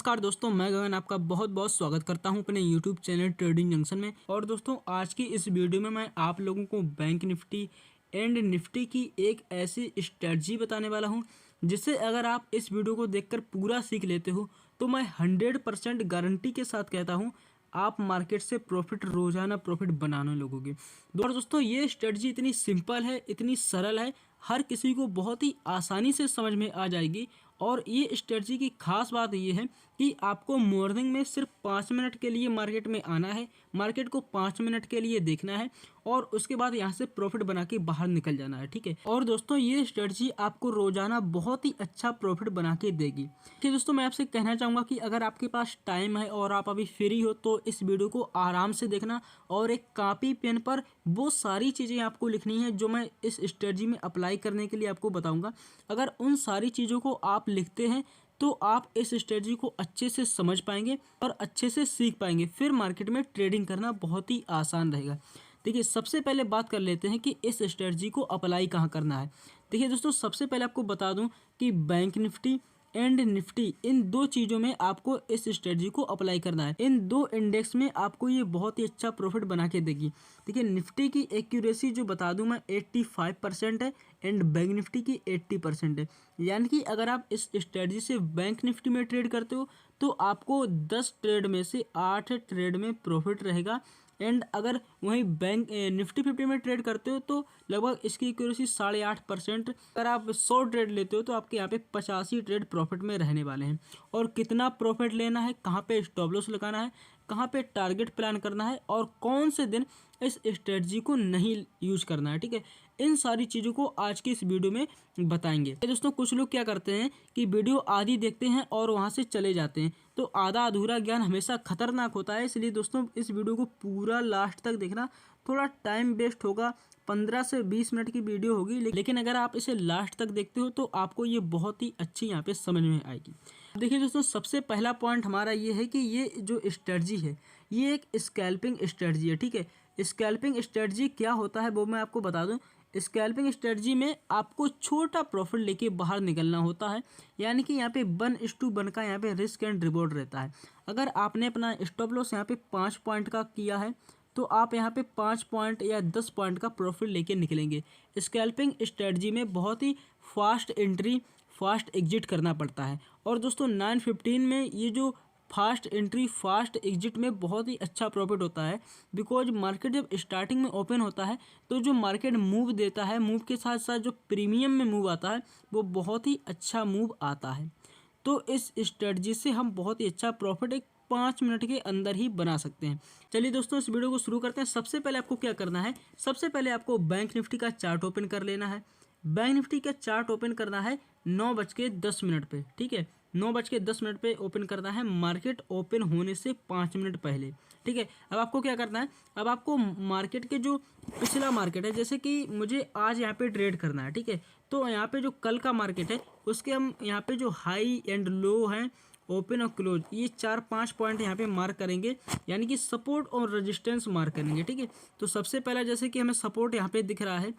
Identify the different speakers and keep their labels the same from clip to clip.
Speaker 1: नमस्कार दोस्तों, मैं गगन आपका बहुत बहुत स्वागत करता हूं अपने YouTube चैनल ट्रेडिंग जंक्शन में। और दोस्तों, आज की इस वीडियो में मैं आप लोगों को बैंक निफ्टी एंड निफ्टी की एक ऐसी स्ट्रेटजी बताने वाला हूं जिससे अगर आप इस वीडियो को देखकर पूरा सीख लेते हो तो मैं 100% गारंटी के साथ कहता हूं आप मार्केट से प्रॉफिट, रोजाना प्रॉफिट बनाने लगोगे। और दोस्तों, ये स्ट्रेटजी इतनी सिंपल है, इतनी सरल है, हर किसी को बहुत ही आसानी से समझ में आ जाएगी। और ये स्ट्रेटजी की खास बात ये है कि आपको मॉर्निंग में सिर्फ 5 मिनट के लिए मार्केट में आना है, मार्केट को 5 मिनट के लिए देखना है और उसके बाद यहाँ से प्रॉफिट बना के बाहर निकल जाना है। ठीक है। और दोस्तों, ये स्ट्रेटजी आपको रोजाना बहुत ही अच्छा प्रॉफिट बना के देगी। ठीक दोस्तों, मैं आपसे कहना चाहूँगा कि अगर आपके पास टाइम है और आप अभी फ्री हो तो इस वीडियो को आराम से देखना और एक कॉपी पेन पर वो सारी चीज़ें आपको लिखनी है जो मैं इस स्ट्रेटजी में अप्लाई करने के लिए आपको बताऊँगा। अगर उन सारी चीज़ों को आप लिखते हैं तो आप इस स्ट्रेटजी को अच्छे से समझ पाएंगे और अच्छे से सीख पाएंगे। फिर मार्केट में ट्रेडिंग करना बहुत ही आसान रहेगा। देखिए, सबसे पहले बात कर लेते हैं कि इस स्ट्रेटजी को अप्लाई कहाँ करना है। देखिए दोस्तों, सबसे पहले आपको बता दूं कि बैंक निफ्टी एंड निफ्टी, इन दो चीज़ों में आपको इस स्ट्रेटजी को अप्लाई करना है। इन दो इंडेक्स में आपको ये बहुत ही अच्छा प्रॉफिट बना के देगी। देखिए, निफ्टी की एक्यूरेसी जो बता दूं मैं 85% है एंड बैंक निफ्टी की 80% है। यानी कि अगर आप इस स्ट्रेटजी से बैंक निफ्टी में ट्रेड करते हो तो आपको 10 ट्रेड में से 8 ट्रेड में प्रॉफिट रहेगा। एंड अगर वहीं बैंक निफ्टी 50 में ट्रेड करते हो तो लगभग इसकी एक्यूरेसी 8.5%। अगर आप 100 ट्रेड लेते हो तो आपके यहाँ पे 85 ट्रेड प्रॉफिट में रहने वाले हैं। और कितना प्रॉफिट लेना है, कहाँ पे स्टॉप लॉस लगाना है, कहाँ पे टारगेट प्लान करना है और कौन से दिन इस स्ट्रेटजी को नहीं यूज करना है, ठीक है, इन सारी चीज़ों को आज की इस वीडियो में बताएंगे। दोस्तों, कुछ लोग क्या करते हैं कि वीडियो आधी देखते हैं और वहाँ से चले जाते हैं, तो आधा अधूरा ज्ञान हमेशा खतरनाक होता है। इसलिए दोस्तों, इस वीडियो को पूरा लास्ट तक देखना। थोड़ा टाइम वेस्ट होगा, 15 से 20 मिनट की वीडियो होगी, लेकिन अगर आप इसे लास्ट तक देखते हो तो आपको ये बहुत ही अच्छी यहाँ पे समझ में आएगी। देखिए दोस्तों, सबसे पहला पॉइंट हमारा ये है कि ये जो स्ट्रेटजी है ये एक स्कैल्पिंग स्ट्रेटजी है। ठीक है, स्कैल्पिंग स्ट्रेटजी क्या होता है वो मैं आपको बता दूं। स्कैल्पिंग स्ट्रेटजी में आपको छोटा प्रॉफिट लेके बाहर निकलना होता है। यानी कि यहाँ पे 1:1 का यहाँ पे रिस्क एंड रिवॉर्ड रहता है। अगर आपने अपना स्टॉप लॉस यहाँ पे 5 पॉइंट का किया है तो आप यहाँ पे 5 पॉइंट या 10 पॉइंट का प्रॉफिट लेके निकलेंगे। स्कैल्पिंग स्ट्रेटजी में बहुत ही फास्ट एंट्री, फास्ट एग्जिट करना पड़ता है। और दोस्तों, 9:15 में ये जो फास्ट एंट्री, फास्ट एग्जिट में बहुत ही अच्छा प्रॉफिट होता है। बिकॉज मार्केट जब स्टार्टिंग में ओपन होता है तो जो मार्केट मूव देता है, मूव के साथ साथ जो प्रीमियम में मूव आता है वो बहुत ही अच्छा मूव आता है। तो इस स्ट्रेटजी से हम बहुत ही अच्छा प्रॉफिट एक 5 मिनट के अंदर ही बना सकते हैं। चलिए दोस्तों, इस वीडियो को शुरू करते हैं। सबसे पहले आपको क्या करना है, सबसे पहले आपको बैंक निफ्टी का चार्ट ओपन कर लेना है। बैंक निफ्टी का चार्ट ओपन करना है 9:10 पे। ठीक है, 9:10 पे ओपन करना है, मार्केट ओपन होने से 5 मिनट पहले। ठीक है, अब आपको क्या करना है, अब आपको मार्केट के जो पिछला मार्केट है, जैसे कि मुझे आज यहाँ पे ट्रेड करना है, ठीक है, तो यहाँ पे जो कल का मार्केट है उसके हम यहाँ पे जो हाई एंड लो हैं, ओपन और क्लोज, ये 4-5 पॉइंट यहाँ पे मार्क करेंगे। यानी कि सपोर्ट और रेजिस्टेंस मार्क करेंगे। ठीक है, तो सबसे पहला जैसे कि हमें सपोर्ट यहाँ पे दिख रहा है,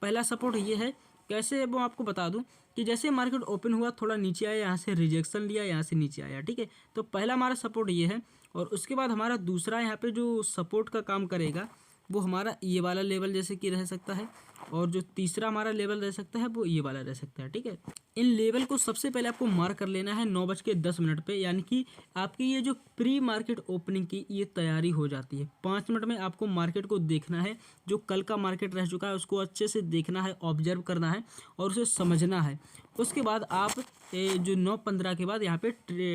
Speaker 1: पहला सपोर्ट ये है। कैसे है वो आपको बता दूं कि जैसे मार्केट ओपन हुआ, थोड़ा नीचे आया, यहाँ से रिजेक्शन लिया, यहाँ से नीचे आया। ठीक है, तो पहला हमारा सपोर्ट ये है। और उसके बाद हमारा दूसरा यहाँ पे जो सपोर्ट का काम करेगा वो हमारा ये वाला लेवल जैसे कि रह सकता है। और जो तीसरा हमारा लेवल रह सकता है वो ये वाला रह सकता है। ठीक है, इन लेवल को सबसे पहले आपको मार्क कर लेना है 9:10 पे। यानी कि आपकी ये जो प्री मार्केट ओपनिंग की ये तैयारी हो जाती है। 5 मिनट में आपको मार्केट को देखना है, जो कल का मार्केट रह चुका है उसको अच्छे से देखना है, ऑब्जर्व करना है और उसे समझना है। उसके बाद आप जो 9:15 के बाद यहाँ पे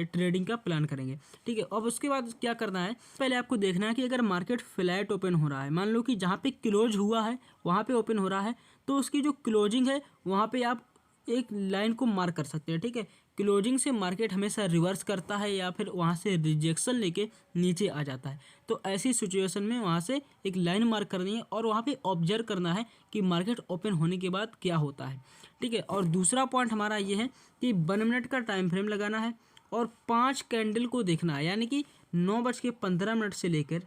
Speaker 1: ट्रेडिंग का प्लान करेंगे। ठीक है, अब उसके बाद क्या करना है, पहले आपको देखना है कि अगर मार्केट फ्लैट ओपन हो रहा है, मान लो कि जहाँ पे क्लोज हुआ है वहाँ पे ओपन हो रहा है, तो उसकी जो क्लोजिंग है वहाँ पे आप एक लाइन को मार्क कर सकते हैं। ठीक है, क्लोजिंग से मार्केट हमेशा रिवर्स करता है या फिर वहाँ से रिजेक्शन लेके नीचे आ जाता है। तो ऐसी सिचुएशन में वहाँ से एक लाइन मार्क करनी है और वहाँ पे ऑब्जर्व करना है कि मार्केट ओपन होने के बाद क्या होता है। ठीक है, और दूसरा पॉइंट हमारा ये है कि 1 मिनट का टाइम फ्रेम लगाना है और 5 कैंडल को देखना है। यानी कि 9:15 से लेकर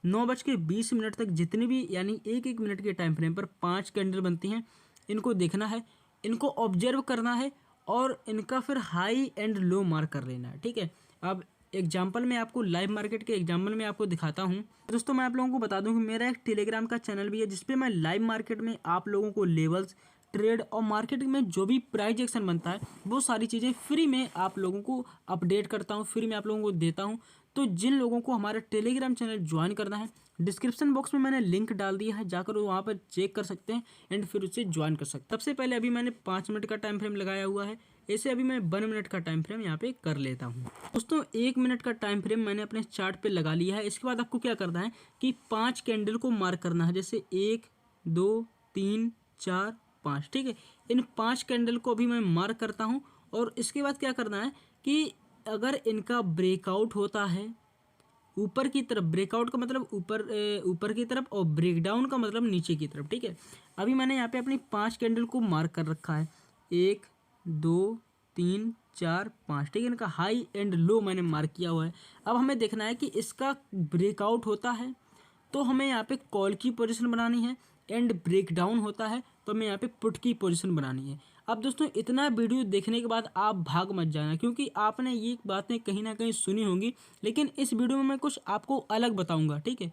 Speaker 1: 9:20 तक जितनी भी, यानी एक एक मिनट के टाइम फ्रेम पर 5 कैंडल बनती हैं, इनको देखना है, इनको ऑब्जर्व करना है और इनका फिर हाई एंड लो मार्क कर लेना है। ठीक है, अब एग्जाम्पल में आपको लाइव मार्केट के एग्जाम्पल में आपको दिखाता हूँ। दोस्तों मैं आप लोगों को बता दूं कि मेरा एक टेलीग्राम का चैनल भी है जिसपे मैं लाइव मार्केट में आप लोगों को लेवल्स, ट्रेड और मार्केट में जो भी प्राइस एक्शन बनता है वो सारी चीज़ें फ्री में आप लोगों को अपडेट करता हूँ, फ्री में आप लोगों को देता हूँ। तो जिन लोगों को हमारा टेलीग्राम चैनल ज्वाइन करना है, डिस्क्रिप्शन बॉक्स में मैंने लिंक डाल दिया है, जाकर वो वहाँ पर चेक कर सकते हैं एंड फिर उससे ज्वाइन कर सकते हैं। सबसे पहले अभी मैंने 5 मिनट का टाइम फ्रेम लगाया हुआ है, ऐसे अभी मैं 1 मिनट का टाइम फ्रेम यहाँ पे कर लेता हूँ। दोस्तों 1 मिनट का टाइम फ्रेम मैंने अपने चार्ट पे लगा लिया है। इसके बाद आपको क्या करना है कि 5 कैंडल को मार्क करना है, जैसे 1 2 3 4 5, ठीक है। इन 5 कैंडल को अभी मैं मार्क करता हूँ और इसके बाद क्या करना है कि अगर इनका ब्रेकआउट होता है ऊपर की तरफ, ब्रेकआउट का मतलब ऊपर की तरफ और ब्रेकडाउन का मतलब नीचे की तरफ, ठीक है। अभी मैंने यहाँ पे अपनी 5 कैंडल को मार्क कर रखा है, 1 2 3 4 5, ठीक है। इनका हाई एंड लो मैंने मार्क किया हुआ है। अब हमें देखना है कि इसका ब्रेकआउट होता है तो हमें यहाँ पे कॉल की पोजीशन बनानी है, एंड ब्रेकडाउन होता है तो हमें यहाँ पे पुट की पोजीशन बनानी है। अब दोस्तों इतना वीडियो देखने के बाद आप भाग मत जाना, क्योंकि आपने ये बातें कहीं ना कहीं सुनी होंगी, लेकिन इस वीडियो में मैं कुछ आपको अलग बताऊंगा, ठीक है।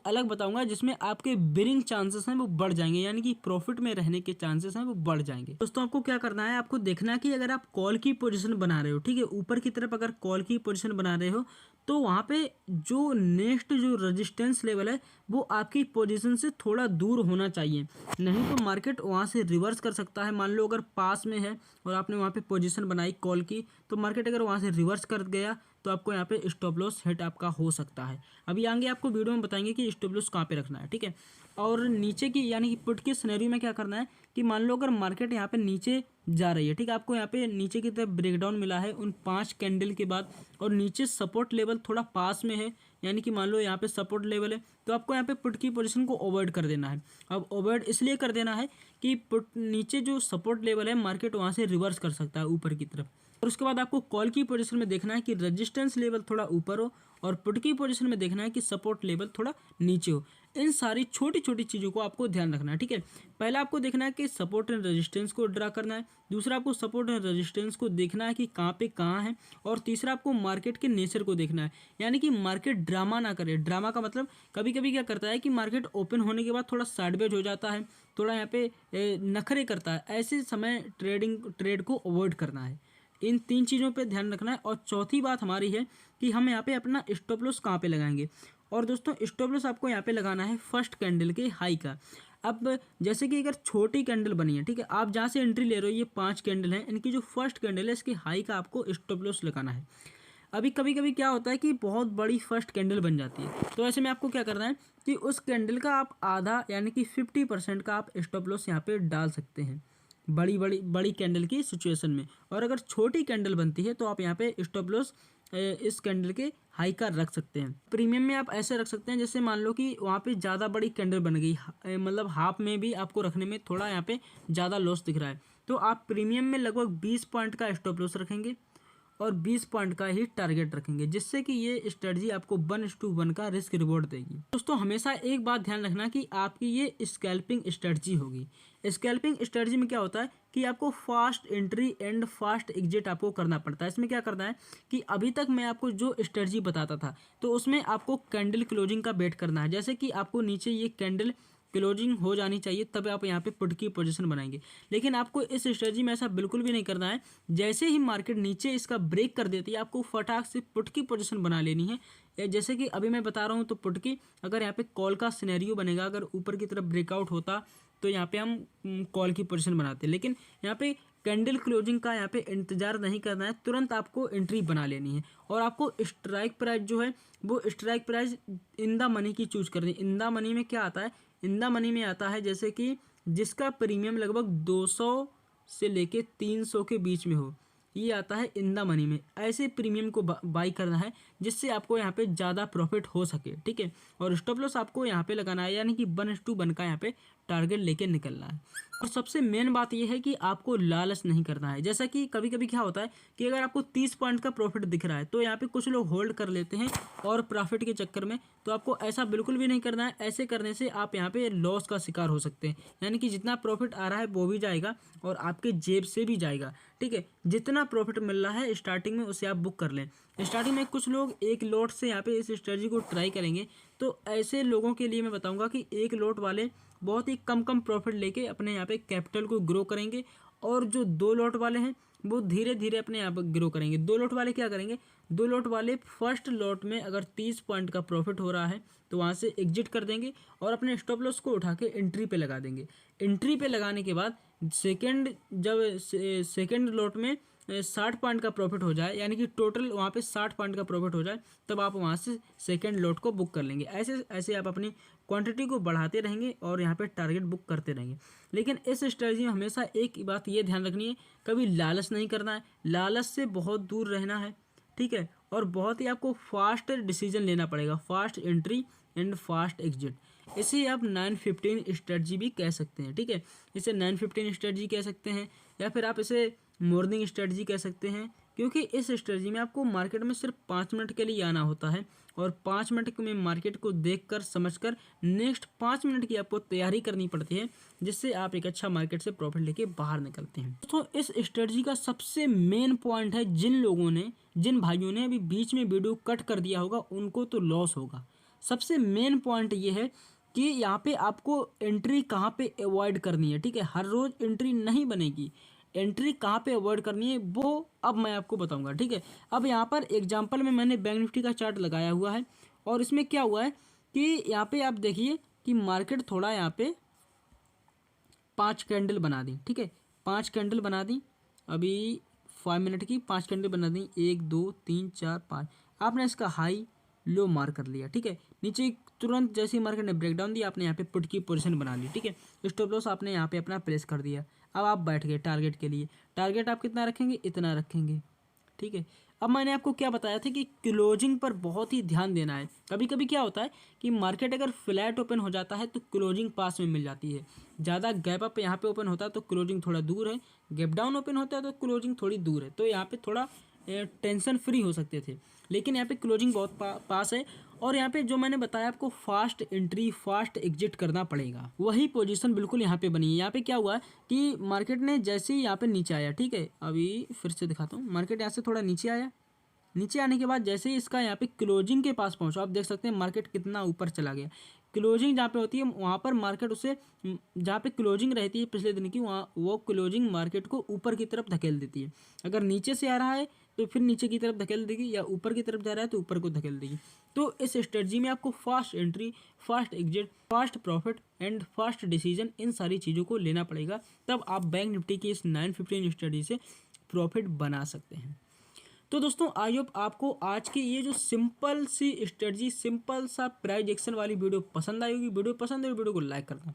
Speaker 1: अलग बताऊंगा जिसमें आपके विनिंग चांसेस हैं वो बढ़ जाएंगे, यानी कि प्रॉफिट में रहने के चांसेस हैं वो बढ़ जाएंगे। दोस्तों आपको क्या करना है, आपको देखना है कि अगर आप कॉल की पोजीशन बना रहे हो, ठीक है, ऊपर की तरफ अगर कॉल की पोजीशन बना रहे हो तो वहाँ पे जो नेक्स्ट जो रेजिस्टेंस लेवल है वो आपकी पोजीशन से थोड़ा दूर होना चाहिए, नहीं तो मार्केट वहाँ से रिवर्स कर सकता है। मान लो अगर पास में है और आपने वहाँ पे पोजीशन बनाई कॉल की, तो मार्केट अगर वहाँ से रिवर्स कर गया तो आपको यहाँ पे स्टॉप लॉस हिट आपका हो सकता है। अभी आगे आपको वीडियो में बताएंगे कि स्टॉप लॉस कहाँ पे रखना है, ठीक है। और नीचे की यानी कि पुट के सिनेरियो में क्या करना है कि मान लो अगर मार्केट यहाँ पे नीचे जा रही है, ठीक है, आपको यहाँ पे नीचे की तरफ ब्रेकडाउन मिला है उन 5 कैंडल के बाद, और नीचे सपोर्ट लेवल थोड़ा पास में है, यानी कि मान लो यहाँ पे सपोर्ट लेवल है, तो आपको यहाँ पे पुट की पोजीशन को अवॉइड कर देना है। अब अवॉइड इसलिए कर देना है कि पुट नीचे जो सपोर्ट लेवल है मार्केट वहाँ से रिवर्स कर सकता है ऊपर की तरफ। और उसके बाद आपको कॉल की पोजीशन में देखना है कि रेजिस्टेंस लेवल थोड़ा ऊपर हो, और पुट की पोजीशन में देखना है कि सपोर्ट लेवल थोड़ा नीचे हो। इन सारी छोटी छोटी चीज़ों को आपको ध्यान रखना है, ठीक है। पहला आपको देखना है कि सपोर्ट एंड रेजिस्टेंस को ड्रा करना है, दूसरा आपको सपोर्ट एंड रेजिस्टेंस को देखना है कि कहाँ पे कहाँ है, और तीसरा आपको मार्केट के नेचर को देखना है, यानी कि मार्केट ड्रामा ना करे। ड्रामा का मतलब कभी कभी क्या करता है कि मार्केट ओपन होने के बाद थोड़ा साइडवेज हो जाता है, थोड़ा यहाँ पे नखरे करता है, ऐसे समय ट्रेड को अवॉइड करना है। इन 3 चीज़ों पे ध्यान रखना है। और चौथी बात हमारी है कि हम यहाँ पे अपना स्टॉप लॉस कहाँ पे लगाएंगे। और दोस्तों स्टॉप लॉस आपको यहाँ पे लगाना है फर्स्ट कैंडल के हाई का। अब जैसे कि अगर छोटी कैंडल बनी है, ठीक है, आप जहाँ से एंट्री ले रहे हो ये 5 कैंडल हैं, इनकी जो फर्स्ट कैंडल है इसके हाई का आपको स्टॉप लॉस लगाना है। अभी कभी कभी क्या होता है कि बहुत बड़ी फर्स्ट कैंडल बन जाती है, तो ऐसे में आपको क्या करना है कि उस कैंडल का आप आधा यानी कि 50% का आप स्टॉप लॉस यहाँ पे डाल सकते हैं बड़ी कैंडल की सिचुएशन में। और अगर छोटी कैंडल बनती है तो आप यहाँ पे स्टॉप लॉस इस कैंडल के हाई का रख सकते हैं। प्रीमियम में आप ऐसे रख सकते हैं, जैसे मान लो कि वहाँ पे ज़्यादा बड़ी कैंडल बन गई, मतलब हाफ में भी आपको रखने में थोड़ा यहाँ पे ज़्यादा लॉस दिख रहा है, तो आप प्रीमियम में लगभग 20 पॉइंट का स्टॉप लॉस रखेंगे और 20 पॉइंट का ही टारगेट रखेंगे, जिससे कि ये स्ट्रेटजी आपको 1:1 का रिस्क रिवॉर्ड देगी। दोस्तों हमेशा एक बात ध्यान रखना कि आपकी ये स्कैल्पिंग स्ट्रेटजी होगी। स्कैल्पिंग स्ट्रेटजी में क्या होता है कि आपको fast entry and fast exit आपको करना पड़ता है। इसमें क्या करना है कि अभी तक मैं आपको जो स्ट्रेटजी बताता था तो उसमें आपको कैंडल क्लोजिंग का वेट करना है, जैसे कि आपको नीचे ये कैंडल क्लोजिंग हो जानी चाहिए तब आप यहाँ पे पुट की पोजीशन बनाएंगे। लेकिन आपको इस स्ट्रेटजी में ऐसा बिल्कुल भी नहीं करना है। जैसे ही मार्केट नीचे इसका ब्रेक कर देती है आपको फटाक से पुट की पोजीशन बना लेनी है। जैसे कि अभी मैं बता रहा हूँ तो पुट की अगर यहाँ पे कॉल का सिनेरियो बनेगा, अगर ऊपर की तरफ ब्रेकआउट होता तो यहाँ पे हम कॉल की पोजीशन बनाते, लेकिन यहाँ पे कैंडल क्लोजिंग का यहाँ पे इंतजार नहीं करना है, तुरंत आपको एंट्री बना लेनी है। और आपको स्ट्राइक प्राइस जो है वो strike price in the money की चूज करनी है। इन द मनी में क्या आता है, इन द मनी में आता है जैसे कि जिसका प्रीमियम लगभग 200 से लेके 300 के बीच में हो, ये आता है इन द मनी में। ऐसे प्रीमियम को बाई करना है जिससे आपको यहाँ पे ज़्यादा प्रॉफिट हो सके, ठीक है। और स्टॉप लॉस आपको यहाँ पे लगाना है, यानी कि 1:1 का यहाँ पे टारगेट लेके निकलना है। और सबसे मेन बात यह है कि आपको लालच नहीं करना है। जैसा कि कभी कभी क्या होता है कि अगर आपको 30 पॉइंट का प्रॉफिट दिख रहा है तो यहाँ पे कुछ लोग होल्ड कर लेते हैं और प्रॉफिट के चक्कर में, तो आपको ऐसा बिल्कुल भी नहीं करना है। ऐसे करने से आप यहाँ पे लॉस का शिकार हो सकते हैं, यानी कि जितना प्रॉफिट आ रहा है वो भी जाएगा और आपके जेब से भी जाएगा। ठीक है, जितना प्रॉफिट मिल रहा है स्टार्टिंग में उसे आप बुक कर लें। स्टार्टिंग में कुछ लोग एक लॉट से यहाँ पे इस स्ट्रेटजी को ट्राई करेंगे, तो ऐसे लोगों के लिए मैं बताऊंगा कि एक लॉट वाले बहुत ही कम प्रॉफिट लेके अपने यहाँ पे कैपिटल को ग्रो करेंगे, और जो 2 लॉट वाले हैं वो धीरे धीरे अपने यहाँ पर ग्रो करेंगे। 2 लॉट वाले क्या करेंगे, 2 लॉट वाले फर्स्ट लॉट में अगर 30 पॉइंट का प्रॉफिट हो रहा है तो वहाँ से एग्जिट कर देंगे और अपने स्टॉप लॉस को उठा के एंट्री पे लगा देंगे। एंट्री पे लगाने के बाद जब सेकेंड लॉट में 60 पॉइंट का प्रॉफिट हो जाए, यानी कि टोटल वहाँ पे 60 पॉइंट का प्रॉफिट हो जाए, तब आप वहाँ से सेकेंड लॉट को बुक कर लेंगे। ऐसे ऐसे आप अपनी क्वांटिटी को बढ़ाते रहेंगे और यहाँ पे टारगेट बुक करते रहेंगे। लेकिन इस स्ट्रेटजी में हमेशा एक बात ये ध्यान रखनी है, कभी लालच नहीं करना है, लालच से बहुत दूर रहना है। ठीक है, और बहुत ही आपको फास्ट डिसीजन लेना पड़ेगा, fast entry and fast exit. इसे आप 9-15 स्ट्रेटजी भी कह सकते हैं। ठीक है, इसे 9-15 स्ट्रेटजी कह सकते हैं, या फिर आप इसे मॉर्निंग स्ट्रेटजी कह सकते हैं, क्योंकि इस स्ट्रेटजी में आपको मार्केट में सिर्फ 5 मिनट के लिए आना होता है और 5 मिनट में मार्केट को देखकर समझकर नेक्स्ट 5 मिनट की आपको तैयारी करनी पड़ती है, जिससे आप एक अच्छा मार्केट से प्रॉफिट लेके बाहर निकलते हैं। दोस्तों, इस स्ट्रेटजी का सबसे मेन पॉइंट है, जिन भाइयों ने अभी बीच में वीडियो कट कर दिया होगा उनको तो लॉस होगा। सबसे मेन पॉइंट ये है कि यहाँ पे आपको एंट्री कहाँ पे अवॉइड करनी है। ठीक है, हर रोज एंट्री नहीं बनेगी, एंट्री कहाँ पे अवॉइड करनी है वो अब मैं आपको बताऊंगा। ठीक है, अब यहाँ पर एग्जांपल में मैंने बैंक निफ्टी का चार्ट लगाया हुआ है, और इसमें क्या हुआ है कि यहाँ पे आप देखिए कि मार्केट थोड़ा यहाँ पे 5 कैंडल बना दी। ठीक है, 5 कैंडल बना दी, अभी 5 मिनट की 5 कैंडल बना दी, 1 2 3 4 5। आपने इसका हाई लो मार्क कर लिया। ठीक है, नीचे तुरंत जैसे ही मार्केट ने ब्रेकडाउन दिया आपने यहाँ पे पुट की पोजीशन बना ली। ठीक है, स्टॉप लॉस आपने यहाँ पे अपना प्लेस कर दिया। अब आप बैठ गए टारगेट के लिए। टारगेट आप कितना रखेंगे, इतना रखेंगे। ठीक है, अब मैंने आपको क्या बताया था कि क्लोजिंग पर बहुत ही ध्यान देना है। कभी कभी क्या होता है कि मार्केट अगर फ्लैट ओपन हो जाता है तो क्लोजिंग पास में मिल जाती है, ज़्यादा गैप अप यहाँ पे ओपन होता है तो क्लोजिंग थोड़ा दूर है, गैप डाउन ओपन होता है तो क्लोजिंग थोड़ी दूर है, तो यहाँ पे थोड़ा टेंशन फ्री हो सकते थे। लेकिन यहाँ पे क्लोजिंग बहुत पास है, और यहाँ पे जो मैंने बताया आपको फास्ट एंट्री फास्ट एग्जिट करना पड़ेगा, वही पोजीशन बिल्कुल यहाँ पे बनी है। यहाँ पे क्या हुआ कि मार्केट ने जैसे ही यहाँ पे नीचे आया, ठीक है, अभी फिर से दिखाता हूँ, मार्केट यहाँ से थोड़ा नीचे आया, नीचे आने के बाद जैसे ही इसका यहाँ पे क्लोजिंग के पास पहुँचा, आप देख सकते हैं मार्केट कितना ऊपर चला गया। क्लोजिंग जहाँ पे होती है वहाँ पर मार्केट उसे, जहाँ पे क्लोजिंग रहती है पिछले दिन की, वहाँ वो क्लोजिंग मार्केट को ऊपर की तरफ धकेल देती है। अगर नीचे से आ रहा है तो फिर नीचे की तरफ धकेल देगी, या ऊपर की तरफ जा रहा है तो ऊपर को धकेल देगी। तो इस स्ट्रेटजी में आपको fast entry fast exit fast profit and fast decision, इन सारी चीज़ों को लेना पड़ेगा, तब आप बैंक निफ्टी की इस 9-15 स्ट्रेटजी से प्रॉफिट बना सकते हैं। तो दोस्तों, आई होप आपको आज की ये जो सिंपल सी स्ट्रेटजी, सिंपल सा प्राइस एक्शन वाली वीडियो पसंद आई होगी। वीडियो पसंद है वीडियो को लाइक करना।